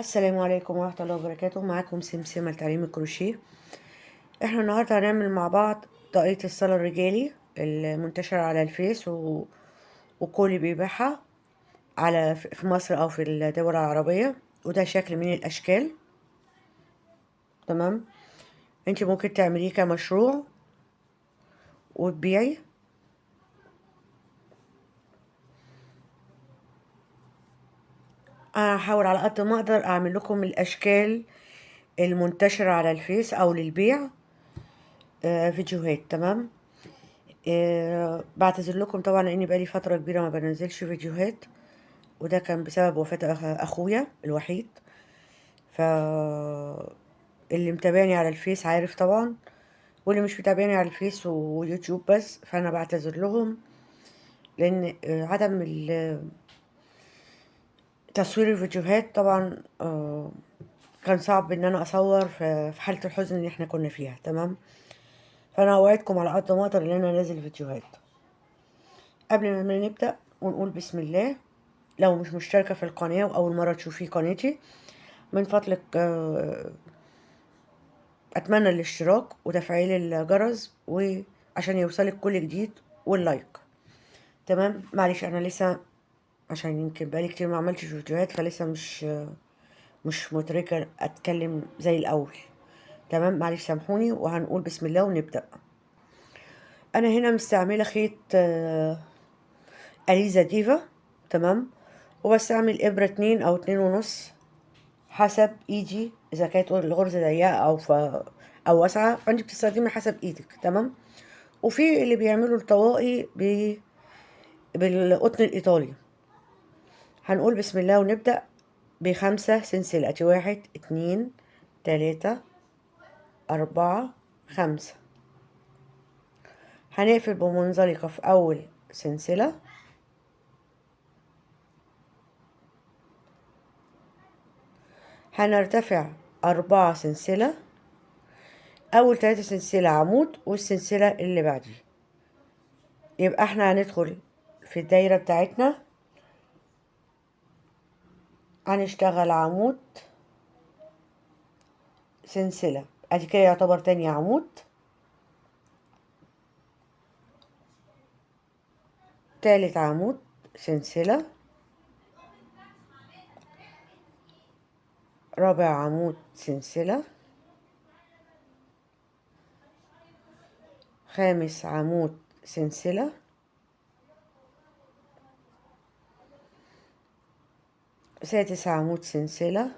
السلام عليكم ورحمة الله وبركاته. معاكم سمسمة لتعليم الكروشيه. احنا النهاردة هنعمل مع بعض طاقية الصالة الرجالي المنتشرة على الفيس وكل بيبيعها في مصر او في الدول العربية، وده شكل من الاشكال. تمام، انت ممكن تعمليه كمشروع وتبيعي. انا هحاول على قد ما اقدر اعمل لكم الاشكال المنتشرة على الفيس او للبيع. فيديوهات. تمام. بعتذر لكم طبعا لاني بقالي فترة كبيرة ما بنزلش فيديوهات، وده كان بسبب وفاة اخويا الوحيد. ف اللي متابعني على الفيس عارف طبعا، واللي مش متابعني على الفيس ويوتيوب بس فانا بعتذر لهم، لان عدم تصوير الفيديوهات طبعا كان صعب ان انا اصور في حالة الحزن اللي احنا كنا فيها. تمام، فانا اوعدكم على قد ما اقدر ان انا انزل فيديوهات. قبل ما نبدأ ونقول بسم الله، لو مش مشتركة في القناة وأول مرة تشوفي قناتي، من فضلك أتمنى الاشتراك وتفعيل الجرس وعشان يوصلك كل جديد واللايك. تمام. معلش أنا لسه عشان يمكن بقالي كتير ما عملتش فيديوهات، فلسه مش مدركة أتكلم زي الأول. تمام، معلش سامحوني، وهنقول بسم الله ونبدأ. أنا هنا مستعملة خيط أليزا ديفا. تمام، وبستعمل إبرة 2 أو 2.5 حسب ايدي، اذا كانت الغرزة ضيقة او واسعة، فانت بتستخدمي حسب ايدك. تمام. وفي اللي بيعملوا الطواقي بالقطن الايطالي. هنقول بسم الله ونبدأ. ب5 سلسلة، ادي 1 2 3 4 5. هنقفل بمنزلقة في اول سلسلة، هنرتفع 4 سلسلة، اول 3 سلسلة عمود والسلسلة اللي بعديه. يبقى احنا هندخل في الدايرة بتاعتنا، هنشتغل عمود سلسلة، ادي كده يعتبر تاني عمود، تالت عمود سلسلة، رابع عمود سلسلة، خامس عمود سلسلة، سادس عمود سلسلة،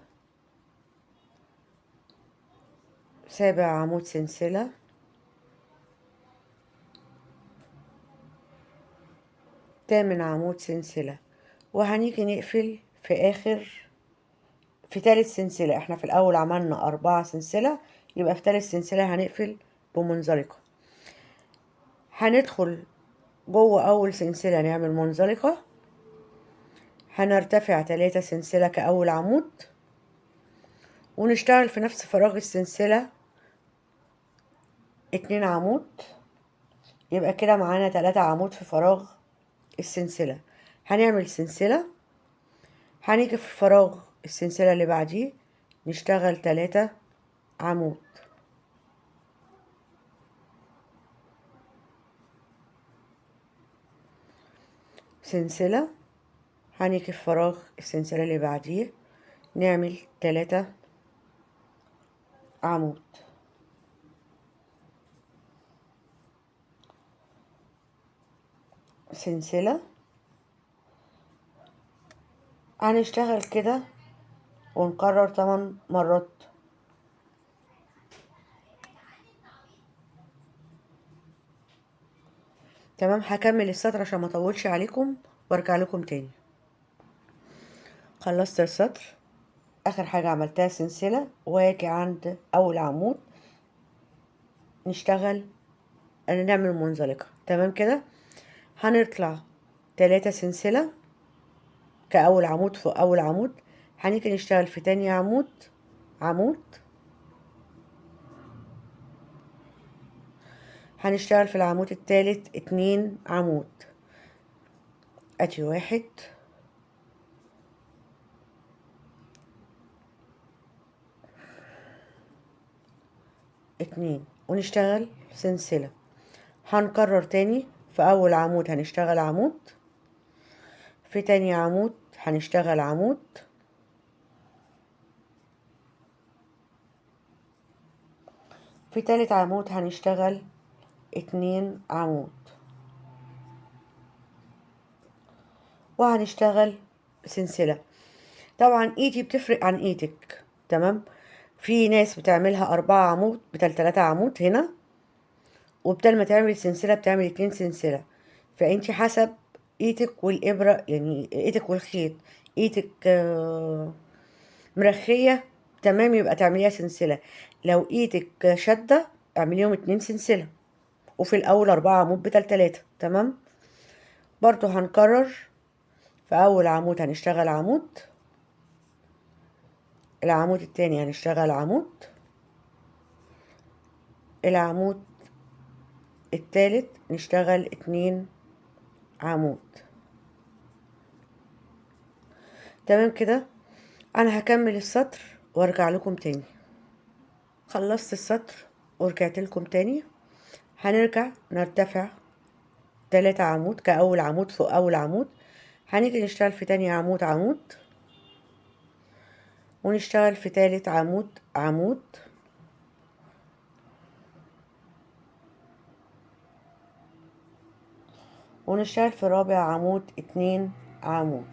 سابع عمود سلسلة، تامن عمود سلسلة. وهنيجي نقفل في تالت سلسلة. احنا في الأول عملنا 4 سلسلة، يبقى في تالت سلسلة هنقفل بمنزلقة. هندخل جوه أول سلسلة نعمل منزلقة، هنرتفع 3 سلسلة كأول عمود، ونشتغل في نفس فراغ السلسلة 2 عمود. يبقى كده معانا 3 عمود في فراغ السلسلة. هنعمل سلسلة، هنيجي في فراغ السلسلة اللي بعديه نشتغل 3 عمود، سلسلة، هنيجي في فراغ السلسلة اللي بعديه نعمل 3 عمود، سلسلة. هنشتغل كده ونكرر 8 مرات. تمام، هكمل السطر عشان ما اطولش عليكم وارجع لكم تاني. خلصت السطر، اخر حاجة عملتها سلسلة، واجي عند اول عمود نشتغل نعمل منزلقة. تمام كده، هنطلع 3 سلسلة كأول عمود فوق أول عمود، هنيجي نشتغل في تاني عمود، هنشتغل في العمود التالت 2 عمود، ادي 1 2 ونشتغل سلسلة. هنكرر تاني، في أول عمود هنشتغل عمود، في تاني عمود هنشتغل عمود، في تالت عمود هنشتغل 2 عمود، وهنشتغل سلسلة. طبعا ايدي بتفرق عن ايدك، تمام. في ناس بتعملها 4 عمود بدل 3 عمود هنا، وبدل ما تعمل سلسلة بتعمل 2 سلسلة. فانتي حسب ايدك والابرة، يعني ايدك والخيط. ايدك مرخية، تمام، يبقى تعمليها سلسلة. لو ايدك شدة اعمليهم 2 سلسلة، وفي الاول 4 عمود بدل 3، تمام. برضو هنكرر، في اول عمود هنشتغل عمود، العمود التاني هنشتغل عمود، العمود التالت نشتغل 2 عمود، تمام كده. انا هكمل السطر وارجع لكم تاني. خلصت السطر ورجعت لكم تاني. هنرجع نرتفع 3 عمود كأول عمود فوق أول عمود، هنيجي نشتغل في تاني عمود عمود، ونشتغل في تالت عمود عمود، ونشتغل في رابع عمود 2 عمود،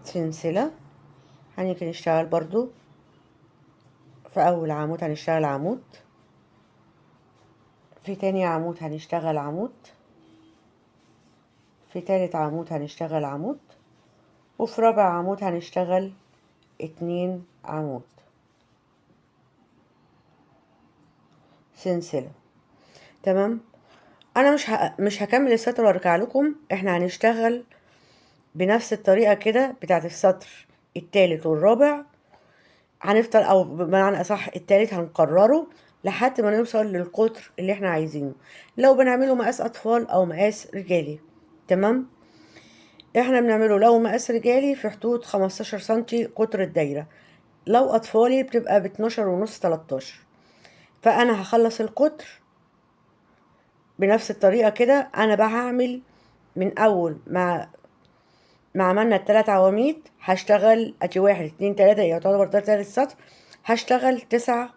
سلسلة. هنيجي نشتغل برضو في أول عمود هنشتغل عمود، في تاني عمود هنشتغل عمود، في تالت عمود هنشتغل عمود، وفي رابع عمود هنشتغل 2 عمود، سلسلة، تمام. انا مش هكمل السطر وارجع لكم. احنا هنشتغل بنفس الطريقة كده بتاعت السطر التالت والرابع. هنفضل، او بمعنى اصح التالت هنكرره لحد ما نوصل للقطر اللي احنا عايزينه، لو بنعمله مقاس اطفال او مقاس رجالي، تمام. احنا بنعمله لو مقاس رجالي في حدود 15 سنتي قطر الدايرة، لو اطفالي بتبقى ب12.5 13. فانا هخلص القطر بنفس الطريقة كده. انا بقى هعمل من اول ما عملنا ال3 عواميد، هشتغل ادي 1 2 3، يعتبر ده تالت سطر، هشتغل 9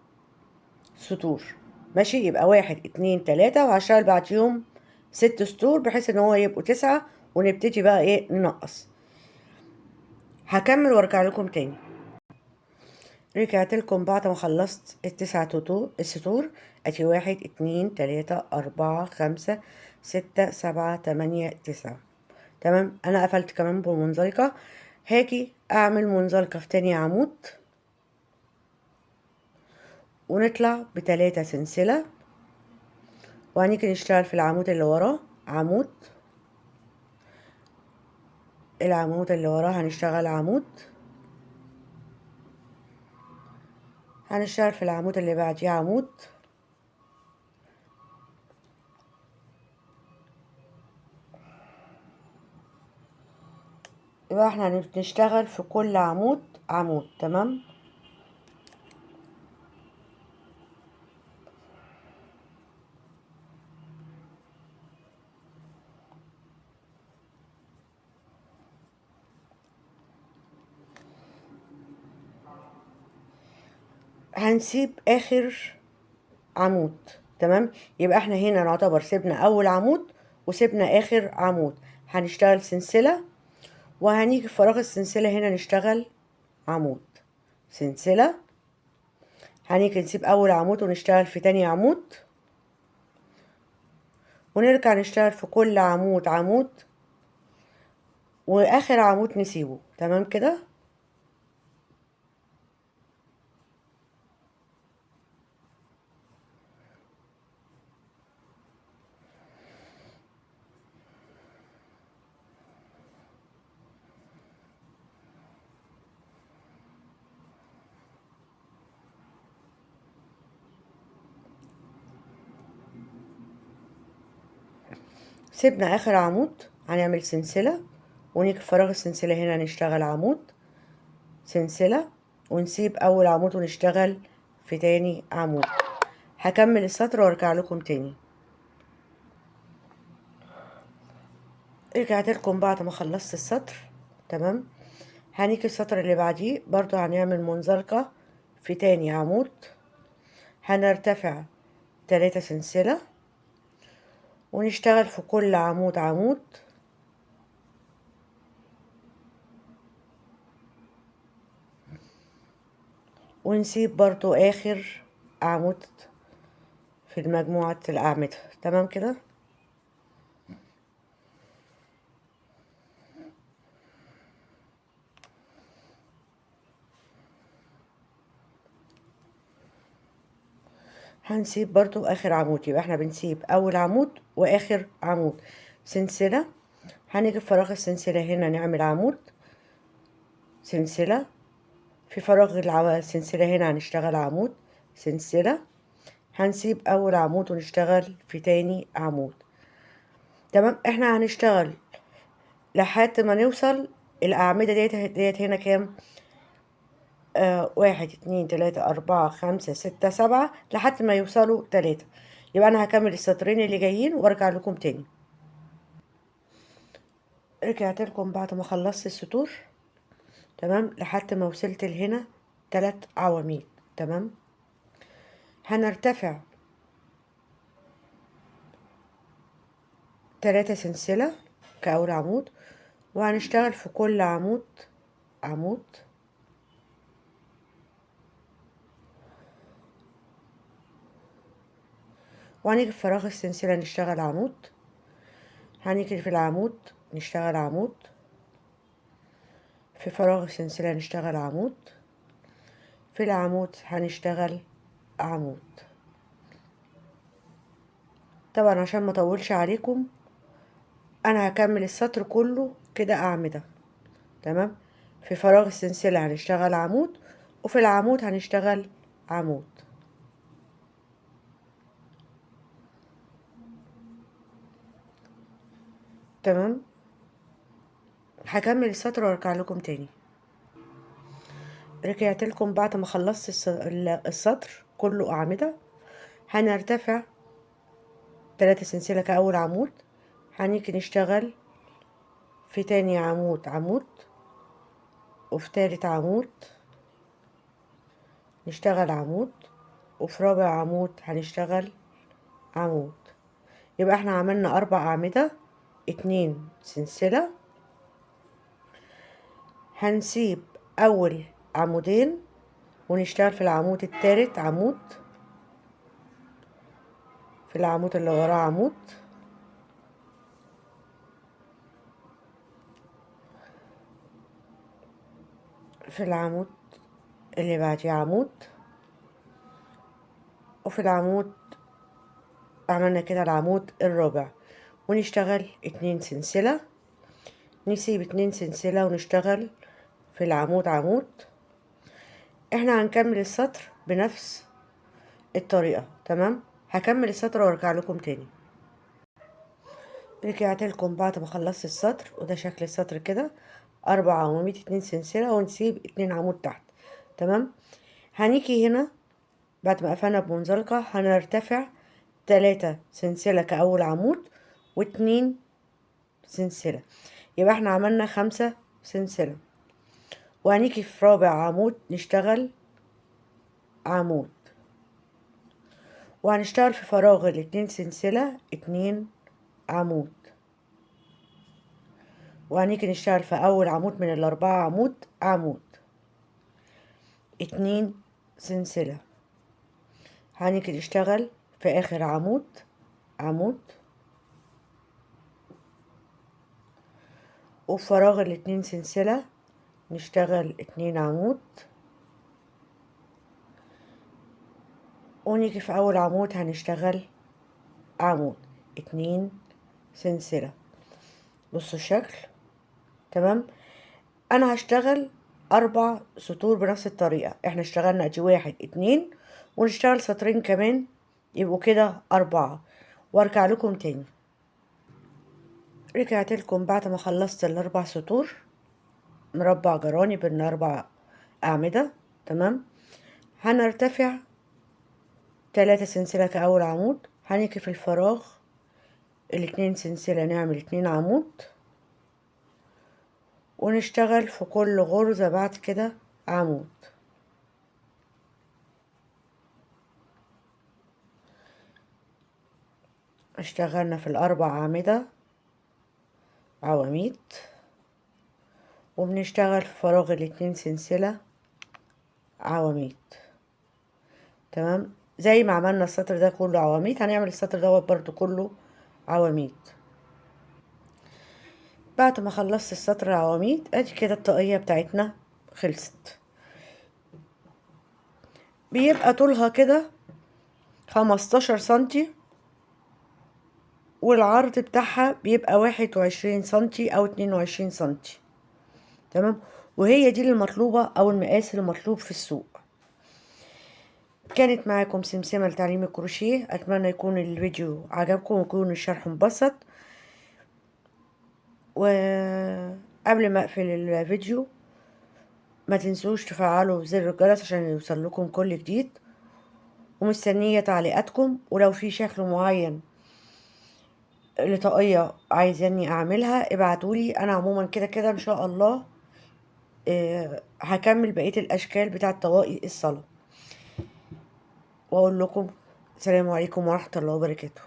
سطور، ماشي. يبقى 1 2 3، وهشتغل بعديهم 6 سطور بحيث ان هو يبقوا 9، ونبتدي بقى ايه ننقص. هكمل وارجع لكم تاني. رجعت لكم بعد ما خلصت السطور. ادي 1 2 3 4 5 6 7 8 9، تمام. انا قفلت كمان بمنزلقة. هاجي اعمل منزلقة في تاني عمود، ونطلع ب3 سلسلة، وهنيجي نشتغل في العمود اللي وراه عمود، العمود اللي وراه هنشتغل عمود، هنشتغل في العمود اللي بعديه عمود، يبقى احنا هنشتغل في كل عمود عمود، تمام. هنسيب اخر عمود، تمام. يبقى احنا هنا نعتبر سيبنا اول عمود وسيبنا اخر عمود. هنشتغل سلسلة، وهنيجي في فراغ السلسلة هنا نشتغل عمود، سلسلة. هنيجي نسيب اول عمود ونشتغل في تاني عمود، ونرجع نشتغل في كل عمود عمود، واخر عمود نسيبه، تمام كده. سيبنا اخر عمود هنعمل سلسلة ونيجي في فراغ السلسلة هنا نشتغل عمود سلسلة، ونسيب اول عمود ونشتغل في تاني عمود. هكمل السطر وارجع لكم تاني. رجعت لكم بعد ما خلصت السطر. تمام. هنيجي السطر اللي بعديه برضو هنعمل منزلقة في تاني عمود، هنرتفع 3 سلسلة ونشتغل في كل عمود عمود، ونسيب برضو آخر عمود في مجموعة الأعمدة. تمام كده. هنسيب برضو آخر عمود، يبقى احنا بنسيب أول عمود وآخر عمود سلسلة. هنيجي في فراغ السلسلة هنا نعمل عمود سلسلة، في فراغ السلسلة هنا هنشتغل عمود سلسلة، هنسيب أول عمود ونشتغل في تاني عمود. تمام. احنا هنشتغل لحد ما نوصل الأعمدة ديت هنا كام؟ 1 2 3 4 5 6 7 لحد ما يوصلوا 3. يبقى أنا هكمل السطرين اللي جايين وارجع لكم تاني. رجعت لكم بعد ما خلصت السطور. تمام. لحد ما وصلت لهنا 3 عواميد. تمام. هنرتفع 3 سلسلة كأول عمود، وهنشتغل في كل عمود عمود، وهنيجي في فراغ السلسلة نشتغل عمود، هنيجي في العمود نشتغل عمود، في فراغ السلسلة نشتغل عمود، في العمود هنشتغل عمود. طبعا عشان ما اطولش عليكم انا هكمل السطر كله كده أعمدة. تمام. في فراغ السلسلة هنشتغل عمود، وفي العمود هنشتغل عمود. تمام. هكمل السطر وارجع لكم تاني. رجعت لكم بعد ما خلصت السطر كله أعمدة. هنرتفع 3 سلسلة كأول عمود، هنيجي نشتغل في تاني عمود عمود، وفي تالت عمود نشتغل عمود، وفي رابع عمود هنشتغل عمود. يبقى احنا عملنا 4 أعمدة 2 سلسلة. هنسيب أول عمودين ونشتغل في العمود التالت عمود، في العمود اللي وراه عمود، في العمود اللي بعديه عمود، وفي العمود عملنا كده العمود الرابع، ونشتغل 2 سلسلة، نسيب 2 سلسلة ونشتغل في العمود عمود. احنا هنكمل السطر بنفس الطريقة. تمام. هكمل السطر وارجع لكم تاني. رجعت لكم بعد ما خلصت السطر، وده شكل السطر كده 4 عواميد 2 سلسلة ونسيب 2 عمود تحت. تمام. هنيجي هنا بعد ما قفلنا بمنزلقة هنرتفع 3 سلسلة كأول عمود و2 سلسلة، يبقى احنا عملنا 5 سلسلة. وهنيجي في رابع عمود نشتغل عمود، وهنشتغل في فراغ 2 سلسلة 2 عمود، وهنيجي نشتغل في أول عمود من ال4 عمود عمود 2 سلسلة. هنيجي نشتغل في آخر عمود عمود، وفي فراغ 2 سلسلة نشتغل 2 عمود، ونيجي في أول عمود هنشتغل عمود 2 سلسلة. بصوا الشكل. تمام. أنا هشتغل 4 سطور بنفس الطريقة. احنا اشتغلنا ادي 1 2 ونشتغل سطرين كمان يبقوا كده 4، وارجع لكم تاني. رجعت لكم بعد ما خلصت ال4 سطور مربع جراني بين 4 أعمدة. تمام. هنرتفع 3 سلسلة كأول عمود، هنيجي في الفراغ ال2 سلسلة نعمل 2 عمود، ونشتغل في كل غرزة بعد كده عمود. اشتغلنا في ال4 أعمدة عواميد، وبنشتغل في فراغ ال2 سلسلة عواميد. تمام. زي ما عملنا السطر ده كله عواميد هنعمل السطر دوت برضو كله عواميد. بعد ما خلصت السطر العواميد ادي كده الطاقية بتاعتنا خلصت. بيبقى طولها كده 15 سنتي، والعرض بتاعها بيبقى 21 سنتي او 22 سنتي. تمام. وهي دي المطلوبة او المقاس المطلوب في السوق. كانت معاكم سمسمة لتعليم الكروشيه. اتمنى يكون الفيديو عجبكم ويكون الشرح مبسط. وقبل ما اقفل الفيديو ما تنسوش تفعلوا زر الجرس عشان يوصل لكم كل جديد، ومستنية تعليقاتكم. ولو في شكل معين لطاقية عايزاني اعملها ابعتولي. انا عموما كده كده ان شاء الله هكمل بقية الاشكال بتاعة طواقي الصلاة. واقول لكم السلام عليكم ورحمة الله وبركاته.